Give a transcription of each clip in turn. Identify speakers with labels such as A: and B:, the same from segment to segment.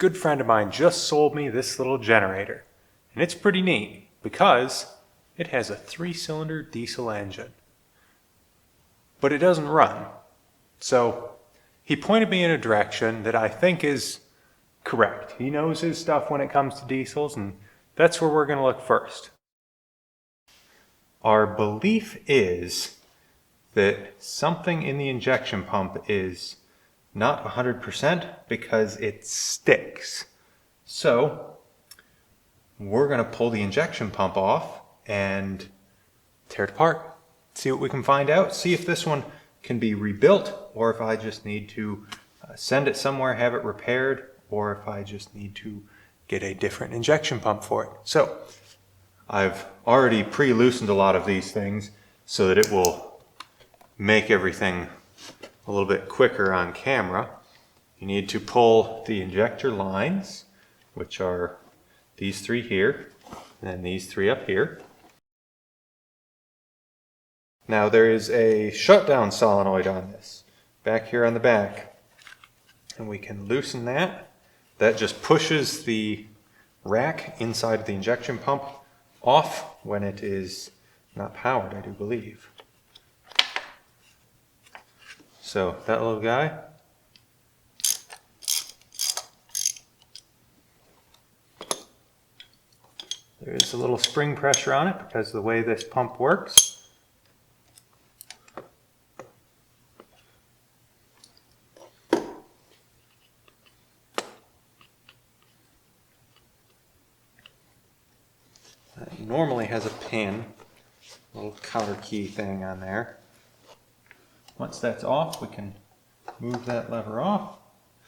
A: good friend of mine just sold me this little generator, and it's pretty neat because it has a 3-cylinder diesel engine, but it doesn't run. So he pointed me in a direction that I think is correct. He knows his stuff when it comes to diesels, and that's where we're going to look first. Our belief is that something in the injection pump is not 100% because it sticks. So we're going to pull the injection pump off and tear it apart. See what we can find out. See if this one can be rebuilt, or if I just need to send it somewhere, have it repaired, or if I just need to get a different injection pump for it. So I've already pre-loosened a lot of these things so that it will make everything a little bit quicker on camera. You need to pull the injector lines, which are these 3 here, and then these 3 up here. Now there is a shutdown solenoid on this, back here on the back, and we can loosen that. That just pushes the rack inside of the injection pump off when it is not powered, I do believe. So that little guy, there is a little spring pressure on it because of the way this pump works. It normally has a pin, a little counter key thing on there. Once that's off, we can move that lever off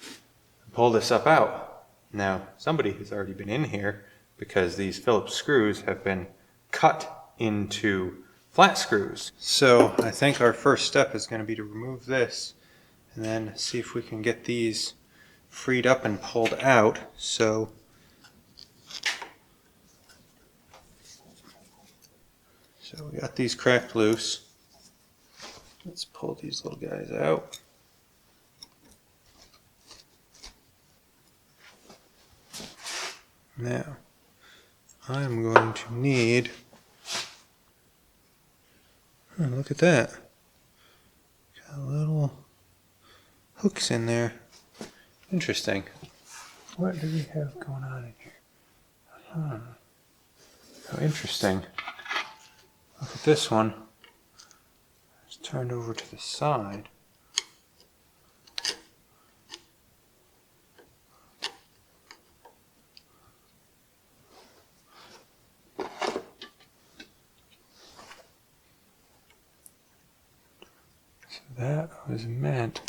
A: and pull this up out. Now, somebody has already been in here because these Phillips screws have been cut into flat screws. So I think our first step is going to be to remove this and then see if we can get these freed up and pulled out. So we got these cracked loose. Let's pull these little guys out. Now, I'm going to need, oh, look at that. Got little hooks in there. Interesting. What do we have going on in here? Oh, interesting. Look at this one. It's turned over to the side. So that was meant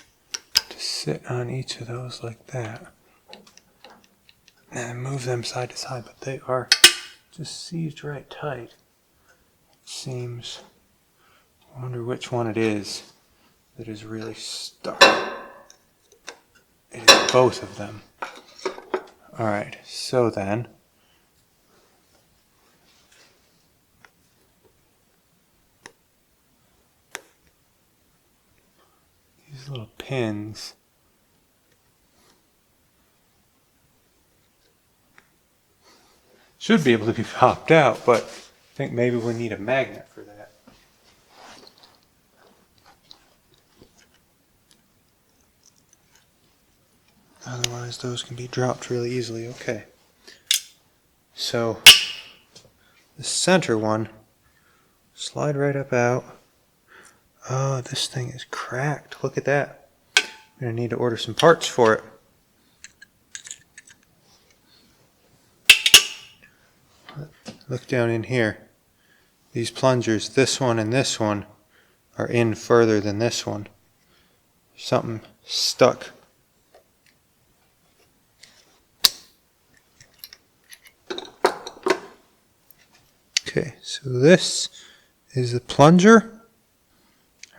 A: to sit on each of those like that. And move them side to side, but they are just seized right tight. Seems. I wonder which one it is that is really stuck. It is both of them. Alright, so then these little pins should be able to be popped out, but I think maybe we need a magnet for that. Otherwise those can be dropped really easily. Okay. So the center one, slide right up out. Oh, this thing is cracked. Look at that. I'm going to need to order some parts for it. Look down in here. These plungers, this one and this one, are in further than this one. Something stuck. Okay, so this is the plunger.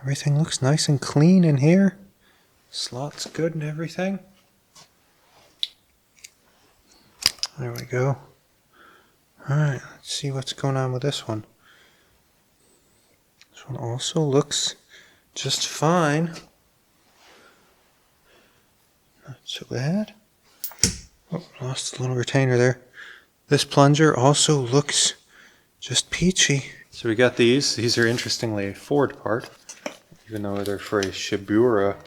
A: Everything looks nice and clean in here. Slot's good and everything. There we go. Alright, let's see what's going on with this one. This one also looks just fine. Not so bad. Oh, lost a little retainer there. This plunger also looks just peachy. So we got these. These are interestingly a Ford part, even though they're for a Shibaura.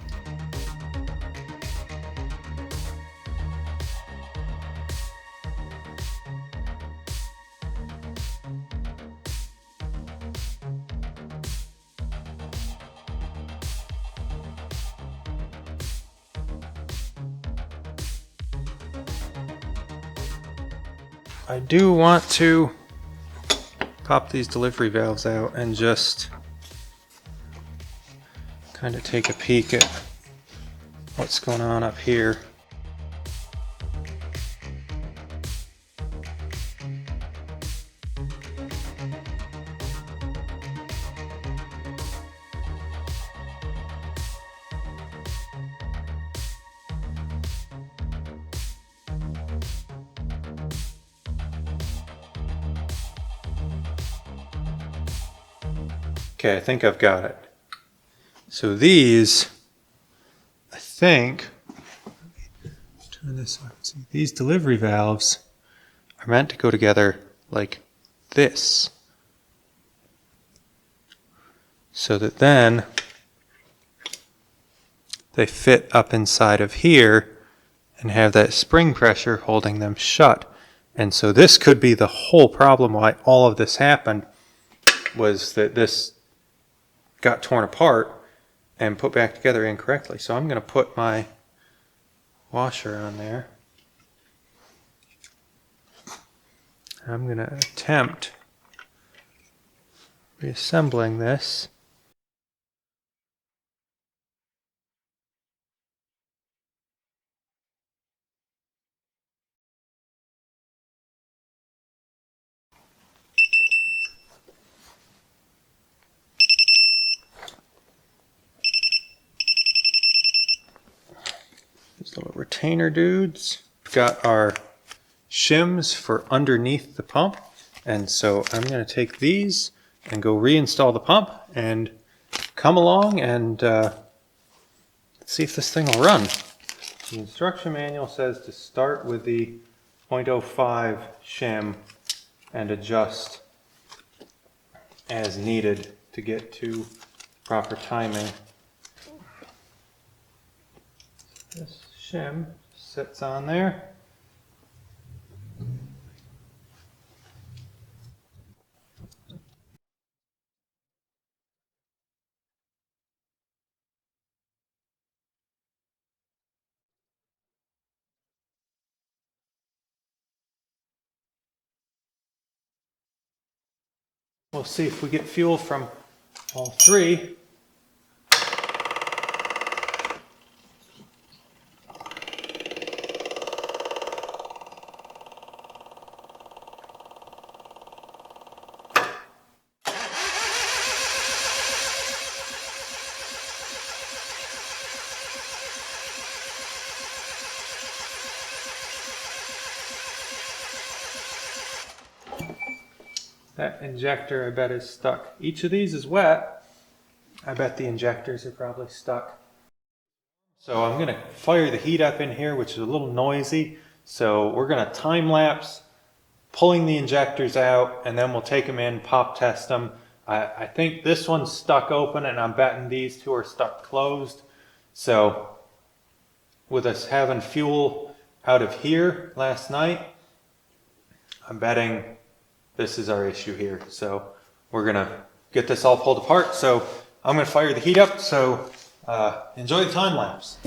A: I do want to pop these delivery valves out and just kind of take a peek at what's going on up here. Okay, I think I've got it. So these, I think, turn this on. See, these delivery valves are meant to go together like this, so that then they fit up inside of here and have that spring pressure holding them shut. And so this could be the whole problem why all of this happened, was that this got torn apart and put back together incorrectly. So I'm going to put my washer on there. I'm going to attempt reassembling this. These little retainer dudes. We've got our shims for underneath the pump, and so I'm going to take these and go reinstall the pump and come along and see if this thing will run. The instruction manual says to start with the 0.05 shim and adjust as needed to get to proper timing. This shim sits on there. We'll see if we get fuel from all three. That injector, I bet, is stuck. Each of these is wet. I bet the injectors are probably stuck. So I'm going to fire the heat up in here, which is a little noisy. So we're going to time lapse pulling the injectors out, and then we'll take them in, pop test them. I think this one's stuck open, and I'm betting these two are stuck closed. So with us having fuel out of here last night, I'm betting this is our issue here. So we're gonna get this all pulled apart. So I'm gonna fire the heat up. So enjoy the time lapse.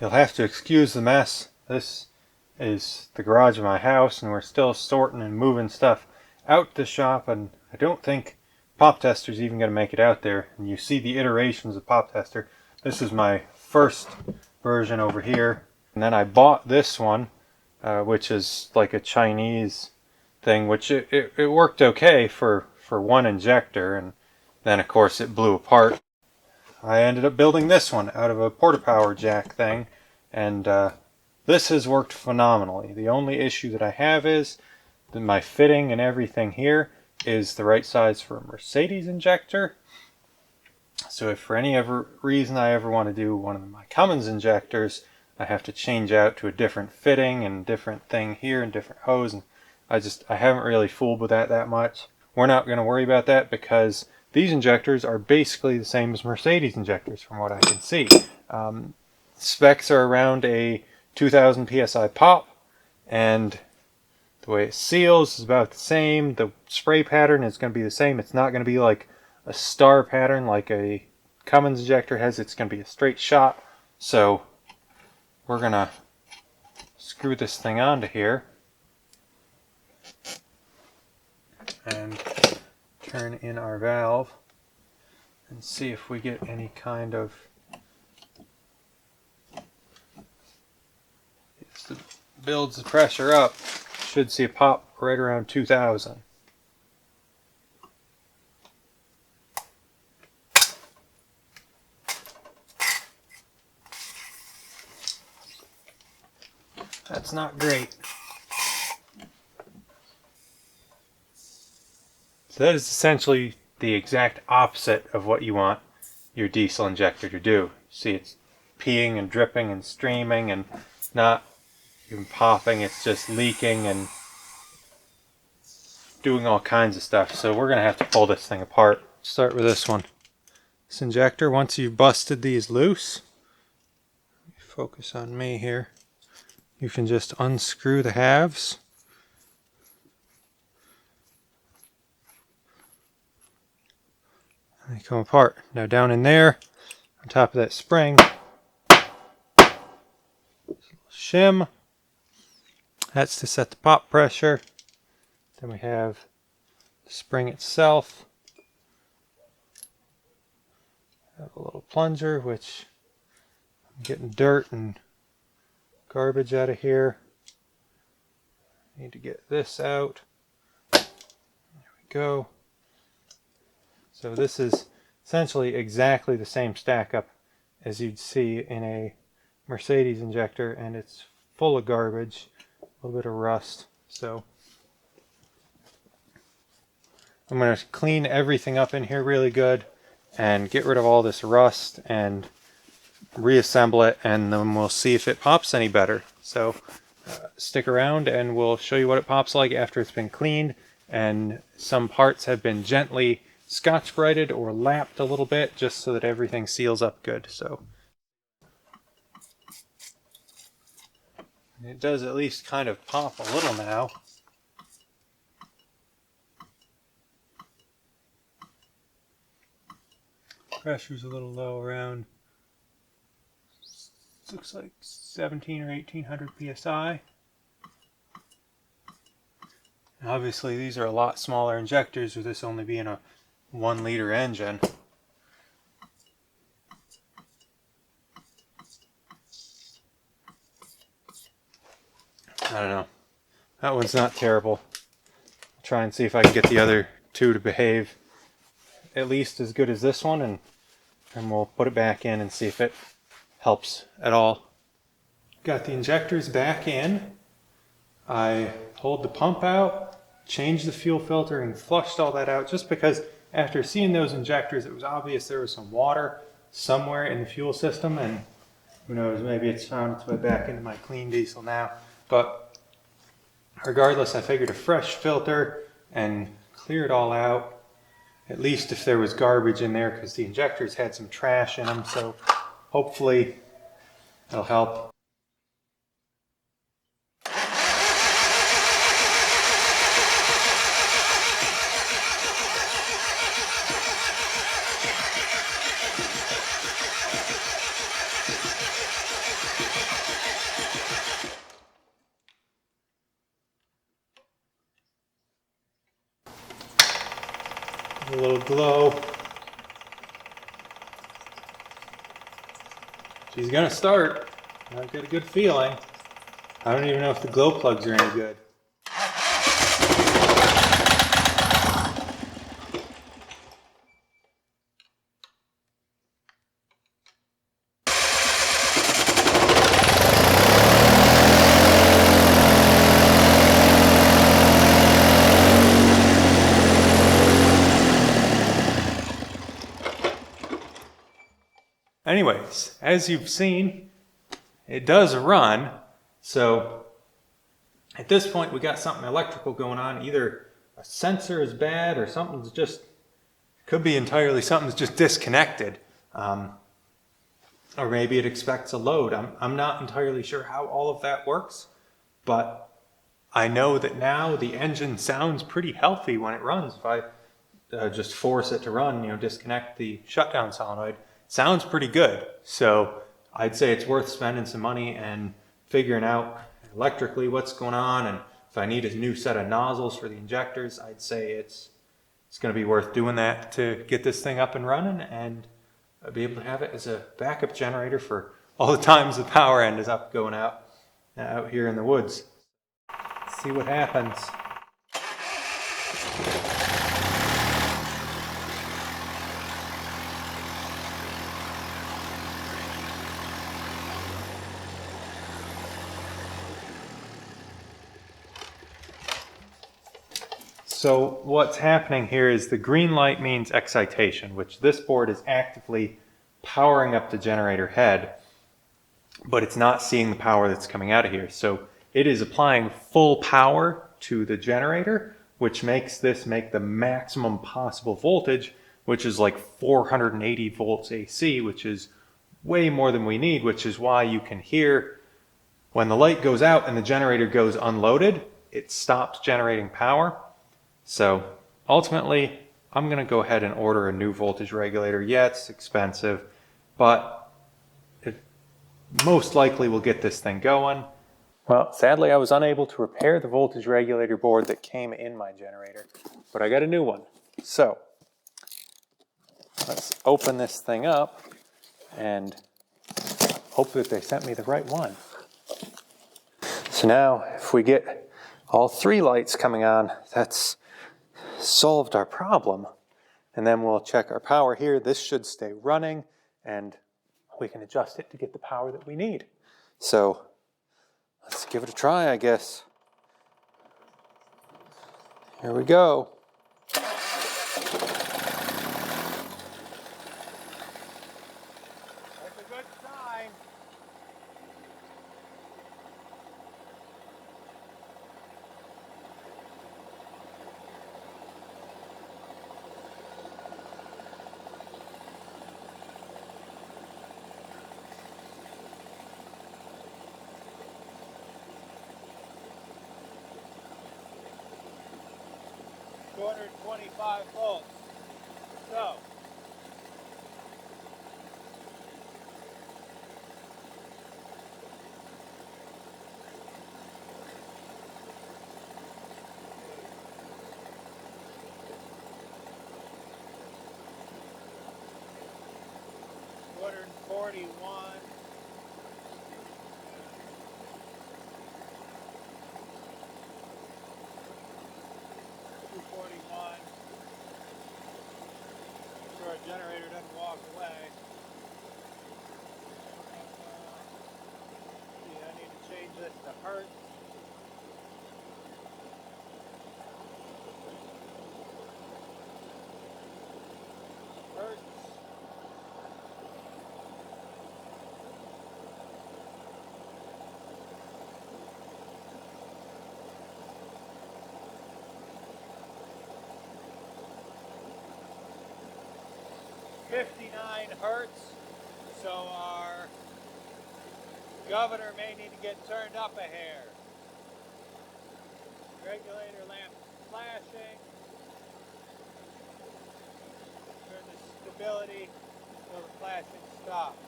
A: You'll have to excuse the mess. This is the garage of my house, and we're still sorting and moving stuff out the shop, and I don't think Pop Tester's even going to make it out there. And you see the iterations of Pop Tester. This is my first version over here. And then I bought this one, which is like a Chinese thing, which it worked okay for one injector, and then of course it blew apart. I ended up building this one out of a porta-power jack thing, and this has worked phenomenally. The only issue that I have is that my fitting and everything here is the right size for a Mercedes injector. So if for any reason I ever want to do one of my Cummins injectors, I have to change out to a different fitting and different thing here and different hose, and I haven't really fooled with that much. We're not going to worry about that because these injectors are basically the same as Mercedes injectors from what I can see. Specs are around a 2000 psi pop, and the way it seals is about the same. The spray pattern is going to be the same. It's not going to be like a star pattern like a Cummins injector has. It's going to be a straight shot. So we're going to screw this thing onto here and turn in our valve and see if we get any kind of, it builds the pressure up. Should see a pop right around 2000. That's not great. So that is essentially the exact opposite of what you want your diesel injector to do. See, it's peeing and dripping and streaming and not even popping, it's just leaking and doing all kinds of stuff. So we're going to have to pull this thing apart. Start with this one. This injector, once you've busted these loose, focus on me here, you can just unscrew the halves. And they come apart. Now down in there, on top of that spring, shim. That's to set the pop pressure. Then we have the spring itself. I have a little plunger, which I'm getting dirt and garbage out of here. Need to get this out. There we go. So this is essentially exactly the same stack up as you'd see in a Mercedes injector, and it's full of garbage, a little bit of rust. So I'm going to clean everything up in here really good and get rid of all this rust and reassemble it, and then we'll see if it pops any better. So stick around and we'll show you what it pops like after it's been cleaned and some parts have been gently Scotch-Brighted or lapped a little bit just so that everything seals up good. So it does at least kind of pop a little now. Pressure's a little low, around, looks like 17 or 1800 psi. And obviously these are a lot smaller injectors, with this only being a 1 liter engine. I don't know. That one's not terrible. I'll try and see if I can get the other two to behave at least as good as this one, and we'll put it back in and see if it helps at all. Got the injectors back in. I pulled the pump out, changed the fuel filter, and flushed all that out just because after seeing those injectors it was obvious there was some water somewhere in the fuel system, and who knows, maybe it's found its way back into my clean diesel now. But regardless, I figured a fresh filter and clear it all out, at least if there was garbage in there, because the injectors had some trash in them, so hopefully it'll help. A little glow. She's gonna start. I've got a good feeling. I don't even know if the glow plugs are any good. Anyways, as you've seen, it does run. So at this point, we got something electrical going on. Either a sensor is bad or something's just, could be entirely something's just disconnected. Or maybe it expects a load. I'm not entirely sure how all of that works, but I know that now the engine sounds pretty healthy when it runs. If I just force it to run, disconnect the shutdown solenoid, sounds pretty good. So I'd say it's worth spending some money and figuring out electrically what's going on, and if I need a new set of nozzles for the injectors, I'd say it's going to be worth doing that to get this thing up and running and be able to have it as a backup generator for all the times the power end is up going out here in the woods. Let's see what happens. So what's happening here is the green light means excitation, which this board is actively powering up the generator head, but it's not seeing the power that's coming out of here. So it is applying full power to the generator, which makes this make the maximum possible voltage, which is like 480 volts AC, which is way more than we need, which is why you can hear when the light goes out and the generator goes unloaded, it stops generating power. So ultimately, I'm going to go ahead and order a new voltage regulator. Yeah, it's expensive, but it most likely will get this thing going. Well, sadly, I was unable to repair the voltage regulator board that came in my generator, but I got a new one. So let's open this thing up and hope that they sent me the right one. So now, if we get all three lights coming on, that's solved our problem. And then we'll check our power here. This should stay running and we can adjust it to get the power that we need. So let's give it a try, I guess. Here we go. That's a good sign. $225 volts. So $241. 241. Make sure our generator doesn't walk away. See, I need to change this to hertz. Hertz. .59 hertz, so our governor may need to get turned up a hair. Regulator lamp is flashing. Turn the stability until the flashing stops.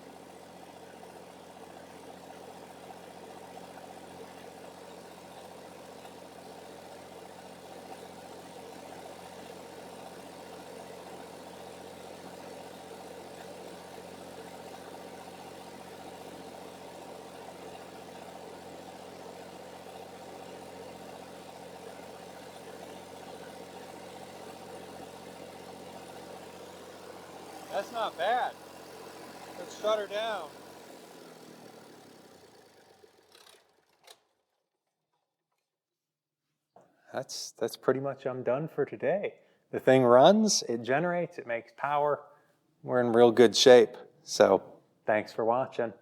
A: That's not bad. Let's shut her down. That's pretty much I'm done for today. The thing runs, it generates, it makes power. We're in real good shape. So thanks for watching.